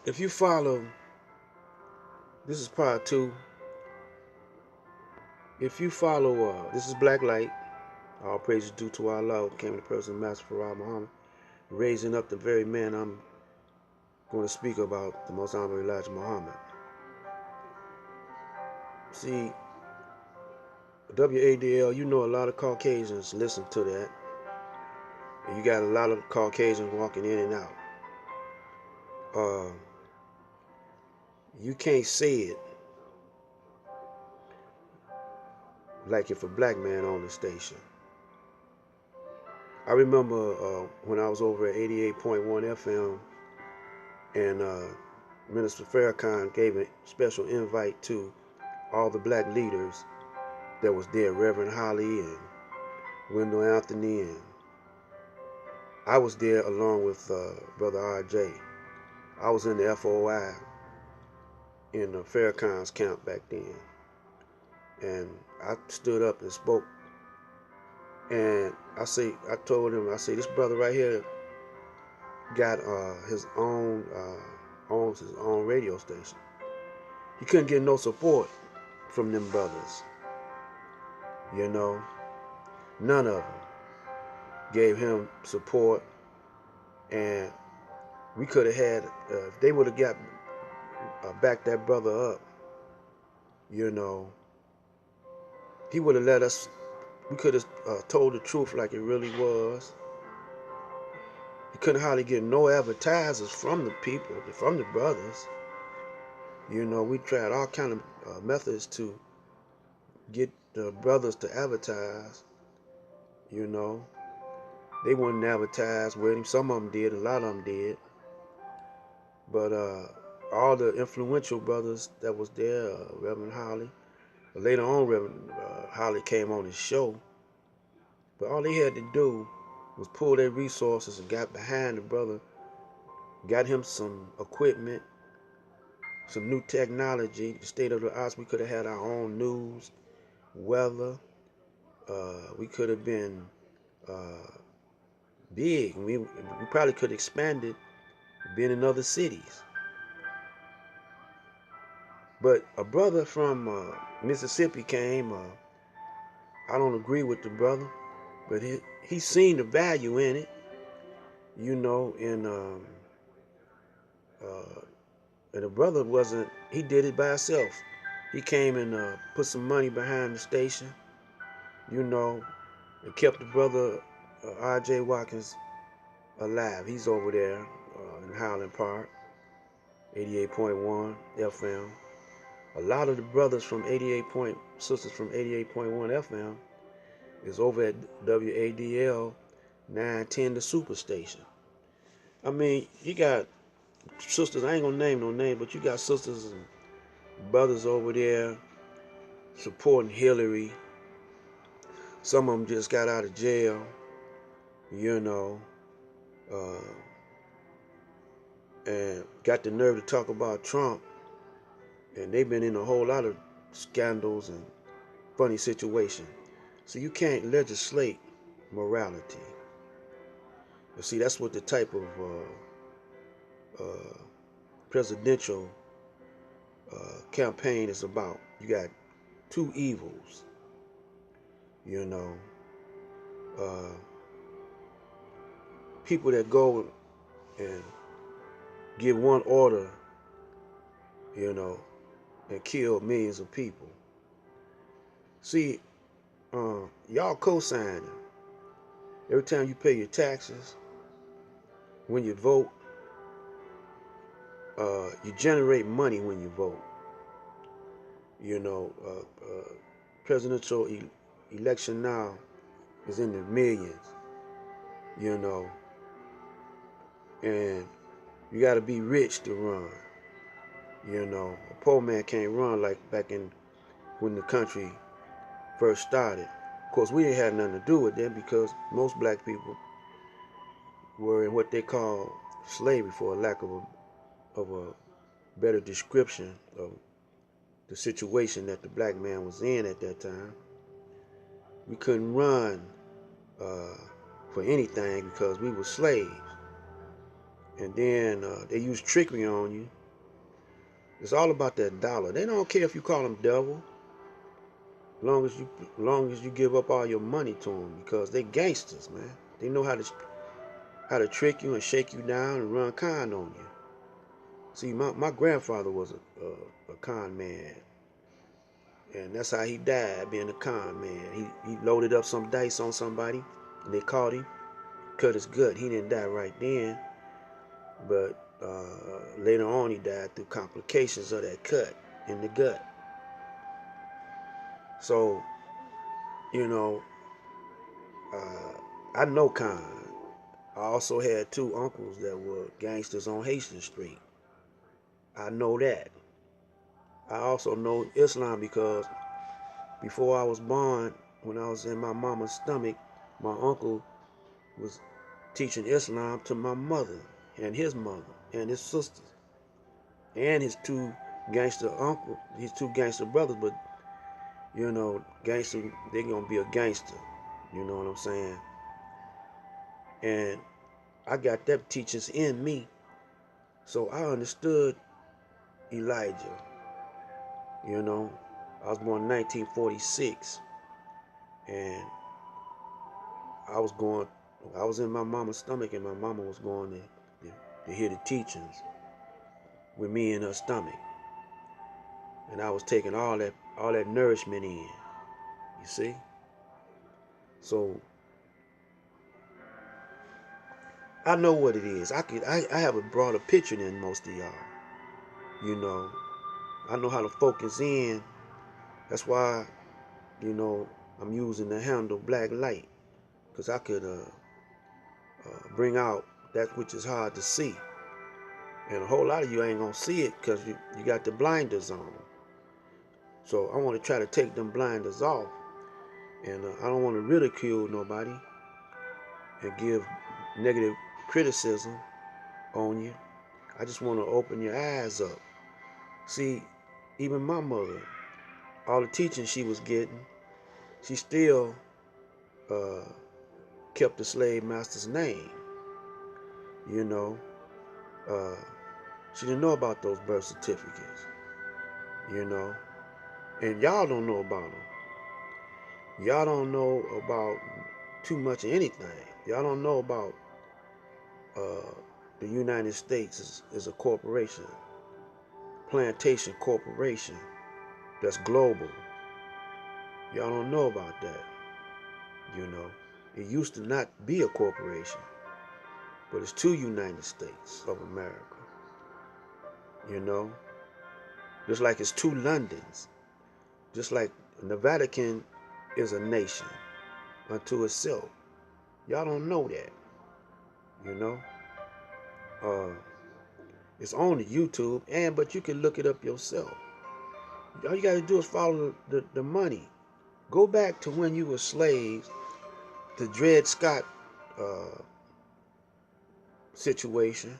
If you follow, this is part two. If you follow, this is Black Light. All praises due to Allah, came the person, Master Farah Muhammad, raising up the very man I'm going to speak about, the Most Honorable Elijah Muhammad. See, WADL, you know a lot of Caucasians listen to that. And you got a lot of Caucasians walking in and out. Uh, you can't say it like if a black man on the station. I remember when I was over at 88.1 FM and Minister Farrakhan gave a special invite to all the black leaders that was there, Reverend Holly and Wendell Anthony, and I was there along with Brother RJ. I was in the FOI in Farrakhan's camp back then, and I stood up and spoke, and I told him, this brother right here got his own owns his own radio station. He couldn't get no support from them brothers, you know. None of them gave him support, and we could have had if they would have got backed that brother up, you know, he would have let us. We could have told the truth like it really was. He couldn't hardly get no advertisers from the people, from the brothers. You know, we tried all kind of methods to get the brothers to advertise. You know, they wouldn't advertise with him. Some of them did, a lot of them did. But all the influential brothers that was there, Reverend Holly, later on Reverend Holly came on his show. But all they had to do was pull their resources and got behind the brother, got him some equipment, some new technology, the state of the arts. We could have had our own news, weather. We could have been big. We probably could have expanded, been in other cities. But a brother from Mississippi came. I don't agree with the brother, but he seen the value in it, you know. And the brother wasn't. He did it by himself. He came and put some money behind the station, you know, and kept the brother R.J. Watkins alive. He's over there in Highland Park, 88.1 FM. A lot of the brothers from sisters from 88.1 FM is over at WADL 910, the Superstation. I mean, you got sisters, I ain't gonna name no name, but you got sisters and brothers over there supporting Hillary. Some of them just got out of jail, you know, and got the nerve to talk about Trump. And they've been in a whole lot of scandals and funny situations. So you can't legislate morality. You see, that's what the type of presidential campaign is about. You got two evils, you know. People that go and give one order, you know, and kill millions of people. See, y'all co-signing. Every time you pay your taxes, when you vote, you generate money when you vote. You know, presidential election now is in the millions, you know, and you got to be rich to run. You know, a poor man can't run like back in when the country first started. Of course, we didn't have nothing to do with that because most black people were in what they call slavery, for a lack of a better description of the situation that the black man was in at that time. We couldn't run for anything because we were slaves. and then they use trickery on you. It's all about that dollar. They don't care if you call them devil, long as you give up all your money to them, because they gangsters, man. They know how to trick you and shake you down and run con on you. See, my grandfather was a con man, and that's how he died, being a con man. He loaded up some dice on somebody, and they caught him, cut his gut. He didn't die right then, but later on he died through complications of that cut in the gut. So, you know, I know con. I also had two uncles that were gangsters on Haitian Street. I know that. I also know Islam because before I was born, when I was in my mama's stomach, my uncle was teaching Islam to my mother and his mother and his sisters and his two gangster uncles, his two gangster brothers. But you know, gangster, they're gonna be a gangster. You know what I'm saying? And I got them teachings in me, so I understood Elijah. You know, I was born in 1946, and I was in my mama's stomach, and my mama was going to hear the teachings with me in her stomach, and I was taking all that nourishment in. You see, so I know what it is. I have a broader picture than most of y'all. You know, I know how to focus in. That's why, you know, I'm using the handle black light, because I could bring out that which is hard to see. And a whole lot of you ain't gonna see it because you got the blinders on. So I want to try to take them blinders off, and I don't want to ridicule nobody and give negative criticism on you. I just want to open your eyes up. See, even my mother, all the teaching she was getting, she still kept the slave master's name. You know, uh, she didn't know about those birth certificates. You know, and y'all don't know about them. Y'all don't know about too much of anything. Y'all don't know about the United States is a corporation, plantation corporation that's global. Y'all don't know about that. You know, it used to not be a corporation, but it's two United States of America. You know, just like it's two Londons, just like the Vatican is a nation unto itself. Y'all don't know that. You know, it's on the YouTube, but you can look it up yourself. All you got to do is follow the money. Go back to when you were slaves, the Dred Scott situation.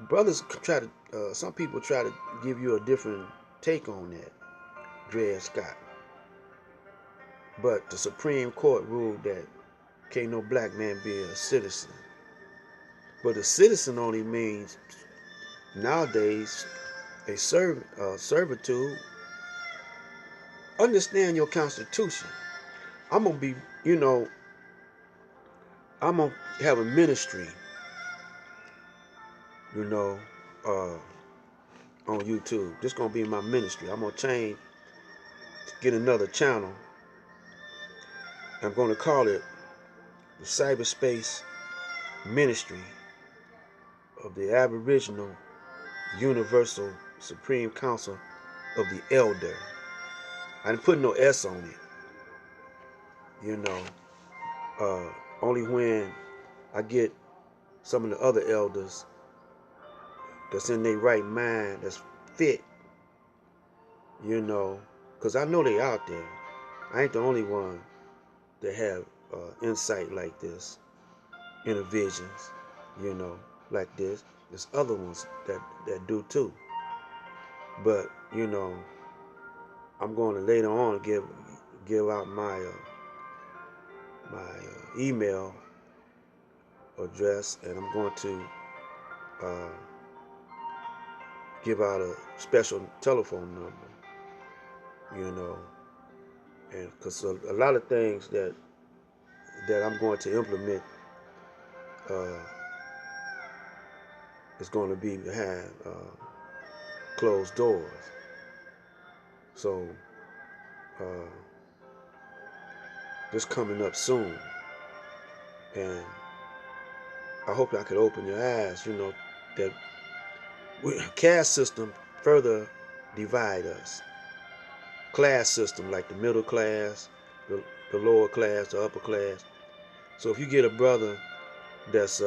Brothers try to, some people try to give you a different take on that, Dred Scott. But the Supreme Court ruled that can't no black man be a citizen. But a citizen only means nowadays a servitude. Understand your Constitution. I'm gonna be, you know, I'm gonna have a ministry, you know, on YouTube. This gonna be my ministry. I'm gonna change, get another channel. I'm gonna call it the Cyberspace Ministry of the Aboriginal Universal Supreme Council of the Elder. I didn't put no S on it, you know. Only when I get some of the other elders that's in their right mind, that's fit, you know, because I know they out there. I ain't the only one that have insight like this, inner visions, you know, like this. There's other ones that do too. But, you know, I'm going to later on give out my email address, and I'm going to uh, give out a special telephone number, you know, and because a lot of things that I'm going to implement uh, is going to be behind closed doors. So uh, this coming up soon, and I hope I could open your eyes, you know, that caste system further divide us. Class system, like the middle class, the lower class, the upper class. So if you get a brother that's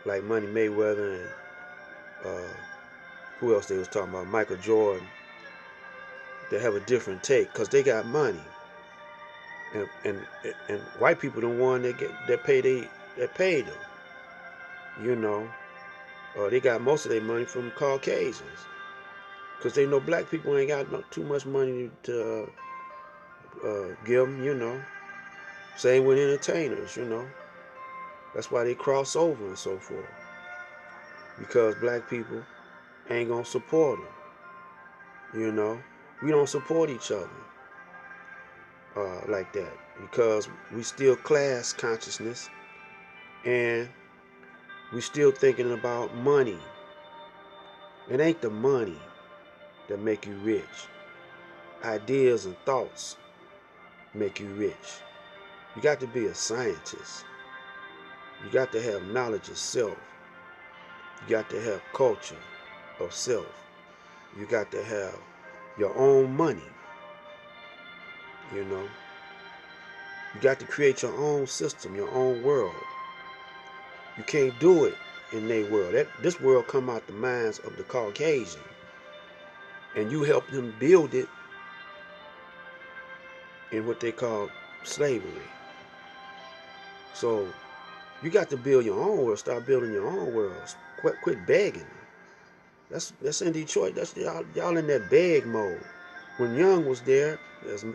like Money Mayweather and who else they was talking about, Michael Jordan, they have a different take because they got money, and white people the one that paid them, you know. They got most of their money from Caucasians because they know black people ain't got too much money to give them, you know. Same with entertainers, you know. That's why they cross over and so forth, because black people ain't gonna support them, you know. We don't support each other like that because we still class consciousness, and we still thinking about money. It ain't the money that make you rich. Ideas and thoughts make you rich. You got to be a scientist. You got to have knowledge of self. You got to have culture of self. You got to have your own money, you know. You got to create your own system, your own world. You can't do it in their world. This world come out the minds of the Caucasian, and you help them build it in what they call slavery. So you got to build your own world. Start building your own worlds. Quit begging. That's in Detroit. That's y'all in that beg mode. When Young was there as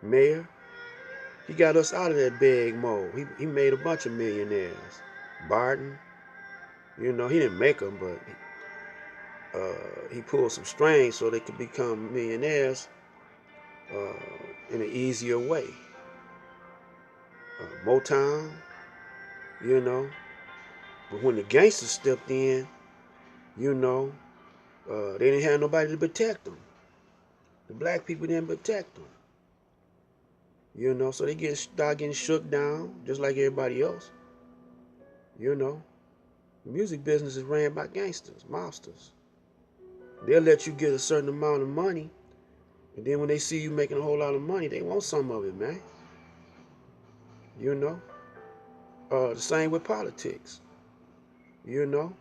mayor, he got us out of that beg mode. He made a bunch of millionaires. Barton, you know, he didn't make them, but he pulled some strings so they could become millionaires in an easier way. Motown, you know. But when the gangsters stepped in, you know, they didn't have nobody to protect them. The black people didn't protect them. You know, so they start getting shook down just like everybody else. You know, the music business is ran by gangsters, mobsters. They'll let you get a certain amount of money, and then when they see you making a whole lot of money, they want some of it, man. You know, the same with politics. You know,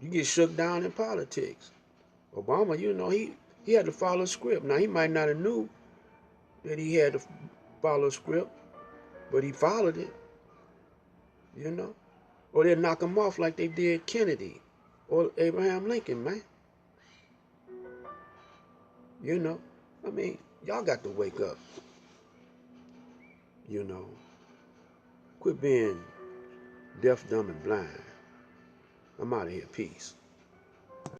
you get shook down in politics. Obama, you know, he had to follow a script. Now he might not have knew that he had to follow a script, but he followed it. You know, or they'll knock him off like they did Kennedy or Abraham Lincoln, man. You know, I mean, y'all got to wake up. You know, quit being deaf, dumb, and blind. I'm out of here. Peace.